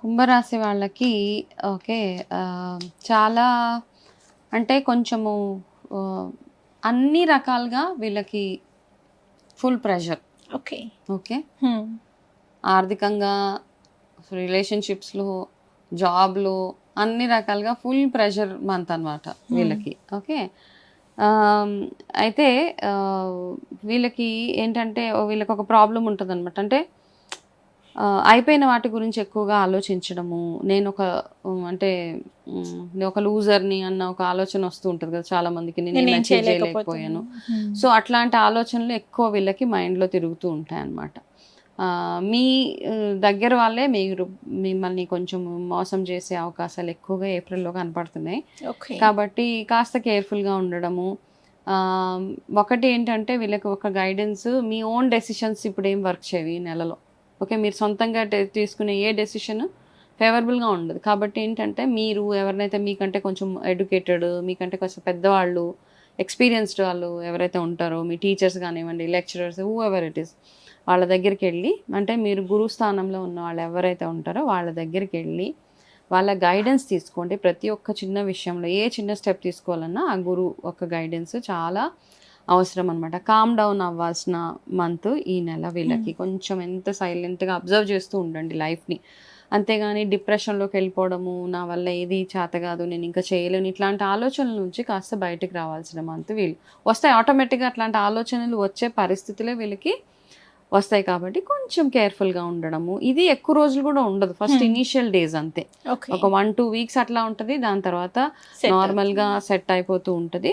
కుంభరాశి వాళ్ళకి ఓకే. చాలా అంటే కొంచెము ఆహ్, అన్ని రకాలుగా వీళ్ళకి ఫుల్ ప్రెషర్. ఓకే. ఓకే. హ్మ్. ఆర్థికంగా, రిలేషన్‌షిప్స్‌లో, జాబ్‌లో అన్ని రకాలుగా ఫుల్ ప్రెషర్ మంత్ అనమాట వీళ్ళకి. ఓకే. ఆహ్, అయితే ఆహ్, వీళ్ళకి ఏంటంటే వీళ్ళకొక ప్రాబ్లమ్ ఉంటదనమాట. అంటే అయిపోయిన వాటి గురించి ఎక్కువగా ఆలోచించడము. నేనొక అంటే నేను ఒక లూజర్‌ని అన్న ఒక ఆలోచన వస్తూ ఉంటది కదా! చాలా మందికి. నేనేం నేనేం అచీవ్ చేయలేకపోతున్నా. చేయలేకపోయాను. హ్మ్. సో, అట్లాంటి ఆలోచనలు ఎక్కువ వీళ్ళకి మైండ్‌లో తిరుగుతూ ఉంటాయన్నమాట. మీ దగ్గర వాళ్ళే మిమ్మల్ని కొంచెం మోసం చేసే అవకాశాలు ఎక్కువగా ఏప్రిల్‌లో కనపడుతున్నాయి. ఓకే. కాబట్టి కాస్త కేర్‌ఫుల్‌గా ఉండడము. ఆహ్, ఒకటి ఏంటంటే వీళ్ళకి ఒక గైడెన్స్ మీ ఓన్ డెసిషన్స్ ఇప్పుడేం వర్క్ చేయవు ఈ నెలలో. ఓకే. మీరు సొంతంగా తీసుకునే ఏ డెసిషన్ ఫేవరబుల్‌గా ఉండదు. కాబట్టి ఏంటంటే మీరు ఎవరినైతే మీకంటే కొంచెం ఎడ్యుకేటెడ్, మీకంటే కొంచెం పెద్దవాళ్ళు, ఎక్స్‌పీరియన్స్‌డ్ వాళ్ళు ఎవరైతే ఉంటారో మీ టీచర్స్ గానివ్వండి, లెక్చరర్స్ హూఎవర్ ఇట్ ఈస్ వాళ్ళ దగ్గరికెళ్ళి అంటే మీరు గురు స్థానంలో ఉన్న వాళ్ళు ఎవరైతే ఉంటారో వాళ్ళ దగ్గరికెళ్ళి వాళ్ళ గైడెన్స్ తీసుకోండి. ప్రతి ఒక్క చిన్న విషయంలో ఏ చిన్న స్టెప్ తీసుకోవాలన్నా ఆ గురువు ఒక గైడెన్స్ చాలా అవసరం అనమాట. కామ్ డౌన్ అవ్వాల్సిన మంత్ ఈ నెల హ్మ్. వీళ్ళకి. కొంచెం ఎంత సైలెంట్‌గా అబ్జర్వ్ చేస్తూ ఉండండి లైఫ్‌ని. అంతేగాని డిప్రెషన్‌లోకెళ్ళిపోవడము, నా వల్ల ఏది చేత కాదు, నేనింక చేయలేను ఇట్లాంటి ఆలోచనల నుంచి కాస్త బయటికి రావాల్సిన మంత్ వీళ్ళు. వస్తాయి ఆటోమేటిక్‌గా అట్లాంటి ఆలోచనలు వచ్చే పరిస్థితులే వీళ్ళకి వస్తాయి కాబట్టి కొంచెం కేర్‌ఫుల్‌గా ఉండడము. ఇది ఎక్కువ రోజులు గూడా ఉండదు. ఫస్ట్ హ్మ్. ఇనీషియల్ డేస్ అంతే. ఓకే. ఒక 1, 2 వీక్స్ అట్లా ఉంటది. దాని తర్వాత సెట్ నార్మల్‌గా అవుతుంది. సెట్ అయిపోతూ ఉంటది.